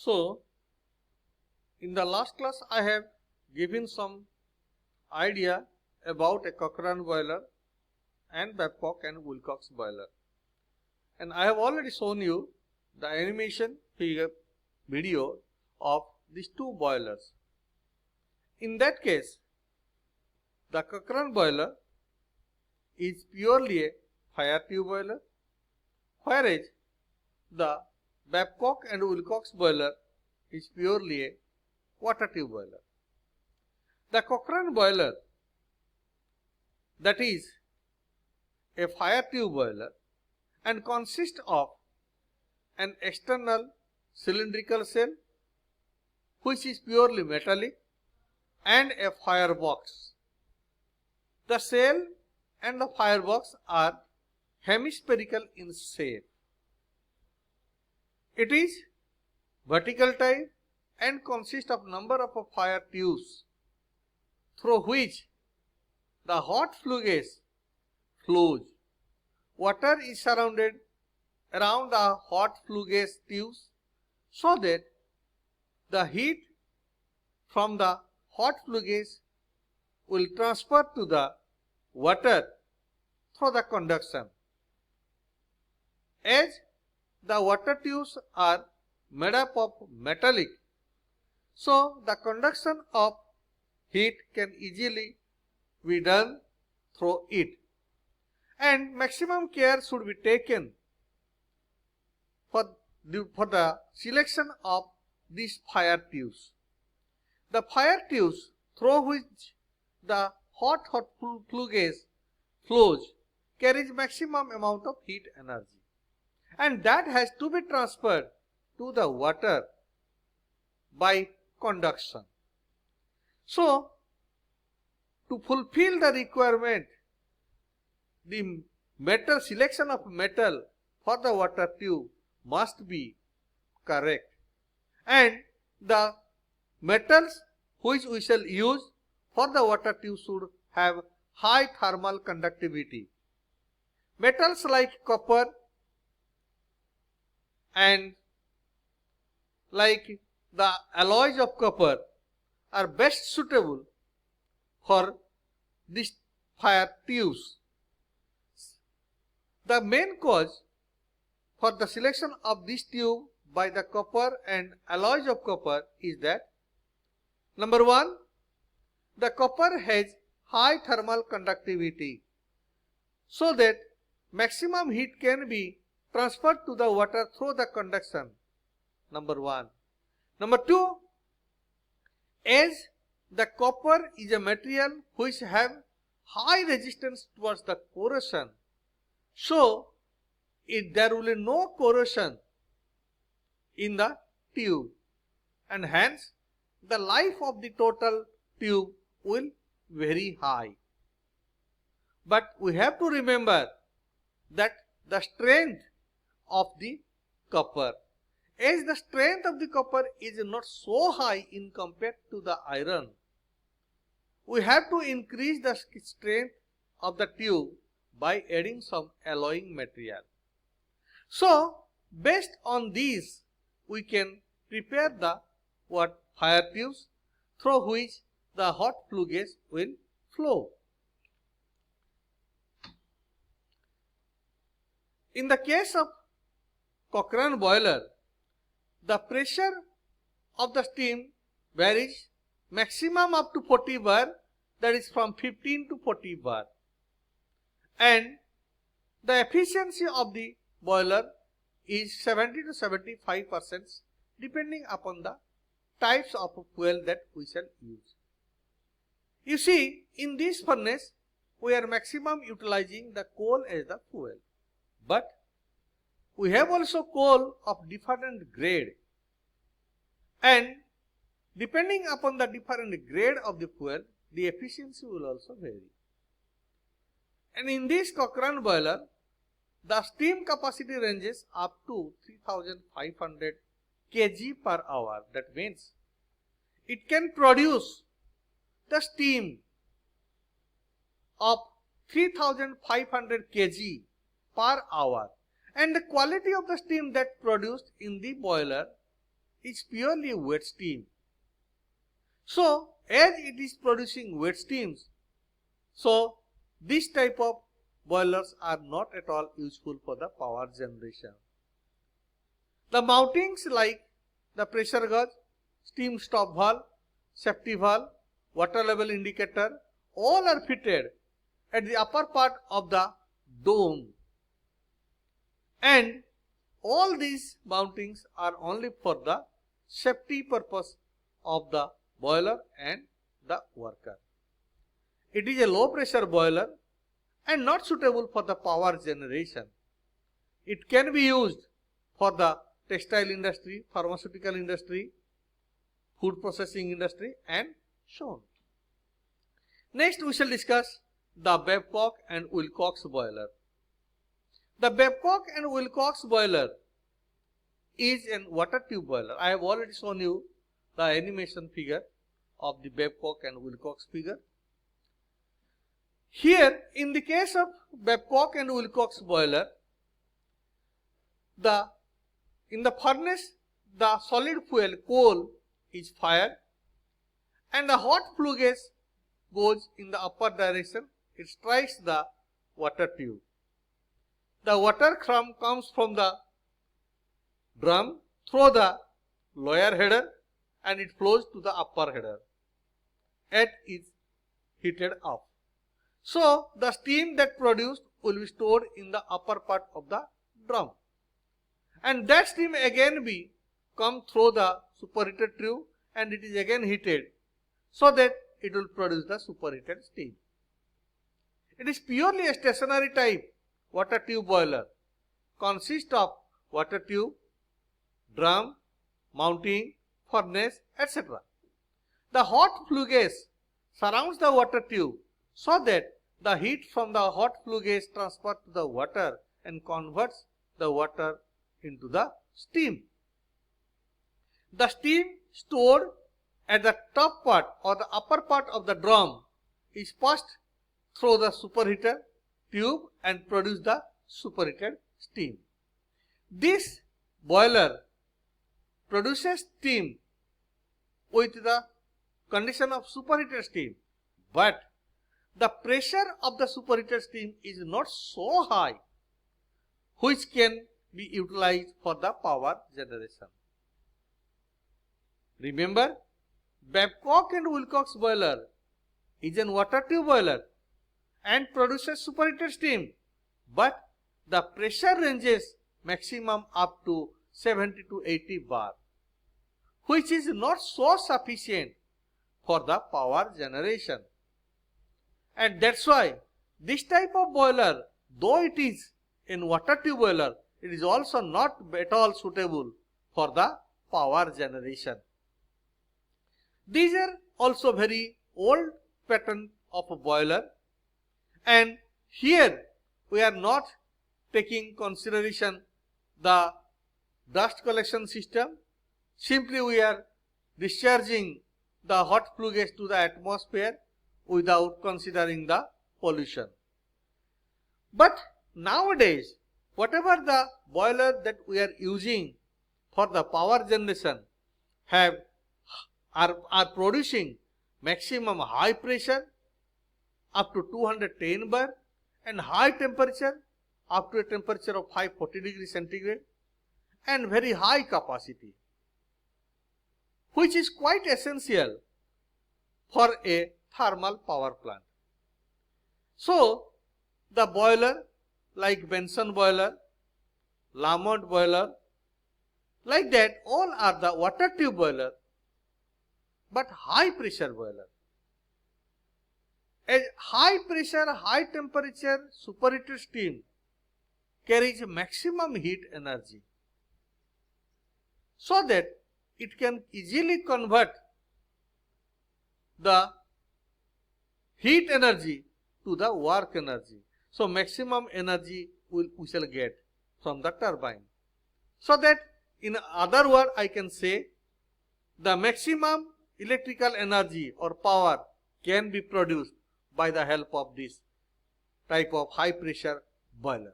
So, in the last class I have given some idea about a Cochrane boiler and Babcock and Wilcox boiler, and I have already shown you the animation video of these two boilers. In that case, the Cochrane boiler is purely a fire tube boiler, whereas the Babcock and Wilcox boiler is purely a water tube boiler. The Cochrane boiler, that is a fire tube boiler, and consists of an external cylindrical shell which is purely metallic and a firebox. The shell and the firebox are hemispherical in shape. It is vertical type and consists of number of fire tubes through which the hot flue gas flows. Water is surrounded around the hot flue gas tubes so that the heat from the hot flue gas will transfer to the water through the conduction. As the water tubes are made up of metallic, so the conduction of heat can easily be done through it, and maximum care should be taken for the selection of these fire tubes. The fire tubes through which the hot flue gas flows carries maximum amount of heat energy, and that has to be transferred to the water by conduction. So, to fulfill the requirement, the metal selection of metal for the water tube must be correct, and the metals which we shall use for the water tube should have high thermal conductivity. Metals like copper and like the alloys of copper are best suitable for these fire tubes. The main cause for the selection of this tube by the copper and alloys of copper is that, number one, the copper has high thermal conductivity so that maximum heat can be transferred to the water through the conduction. Number one. Number two, as the copper is a material which have high resistance towards the corrosion, so there will be no corrosion in the tube, and hence the life of the total tube will very high. But we have to remember that the strength of the copper, as the strength of the copper is not so high in compared to the iron, we have to increase the strength of the tube by adding some alloying material. So, based on these, we can prepare the fire tubes through which the hot flue gas will flow. In the case of Cochrane boiler, the pressure of the steam varies maximum up to 40 bar, that is from 15 to 40 bar, and the efficiency of the boiler is 70 to 75% depending upon the types of fuel that we shall use. You see, in this furnace we are maximum utilizing the coal as the fuel, but we have also coal of different grade, and depending upon the different grade of the fuel, the efficiency will also vary. And in this Cochrane boiler, the steam capacity ranges up to 3500 kg per hour. That means it can produce the steam of 3500 kg per hour, and the quality of the steam that produced in the boiler is purely wet steam. So, as it is producing wet steams, so this type of boilers are not at all useful for the power generation. The mountings like the pressure gauge, steam stop valve, safety valve, water level indicator, all are fitted at the upper part of the dome, and all these mountings are only for the safety purpose of the boiler and the worker. It is a low pressure boiler and not suitable for the power generation. It can be used for the textile industry, pharmaceutical industry, food processing industry, and so on. Next, we shall discuss the Babcock and Wilcox boiler. The Babcock and Wilcox boiler is a water tube boiler. I have already shown you the animation figure of the Babcock and Wilcox figure. Here, in the case of Babcock and Wilcox boiler, in the furnace, the solid fuel coal is fired, and the hot flue gas goes in the upper direction. It strikes the water tube. The water comes from the drum through the lower header, and it flows to the upper header and is heated up. So, the steam that produced will be stored in the upper part of the drum, and that steam again come through the superheated tube, and it is again heated so that it will produce the superheated steam. It is purely a stationary type water tube boiler, consists of water tube, drum, mounting, furnace, etc. The hot flue gas surrounds the water tube so that the heat from the hot flue gas transfers to the water and converts the water into the steam. The steam stored at the top part or the upper part of the drum is passed through the superheater tube and produce the superheated steam. This boiler produces steam with the condition of superheated steam, but the pressure of the superheated steam is not so high which can be utilized for the power generation. Remember, Babcock and Wilcox boiler is a water tube boiler and produces superheated steam, but the pressure ranges maximum up to 70 to 80 bar, which is not so sufficient for the power generation. And that's why this type of boiler, though it is in water tube boiler, it is also not at all suitable for the power generation. These are also very old pattern of a boiler, and here we are not taking consideration the dust collection system. Simply we are discharging the hot flue gas to the atmosphere without considering the pollution. But nowadays, whatever the boiler that we are using for the power generation are producing maximum high pressure up to 210 bar and high temperature up to a temperature of 540 degrees centigrade and very high capacity, which is quite essential for a thermal power plant. So, the boiler like Benson boiler, Lamont boiler, like that, all are the water tube boiler but high pressure boiler. A high pressure, high temperature superheated steam carries maximum heat energy so that it can easily convert the heat energy to the work energy. So, maximum energy we shall get from the turbine. So that in other word I can say the maximum electrical energy or power can be produced by the help of this type of high pressure boiler.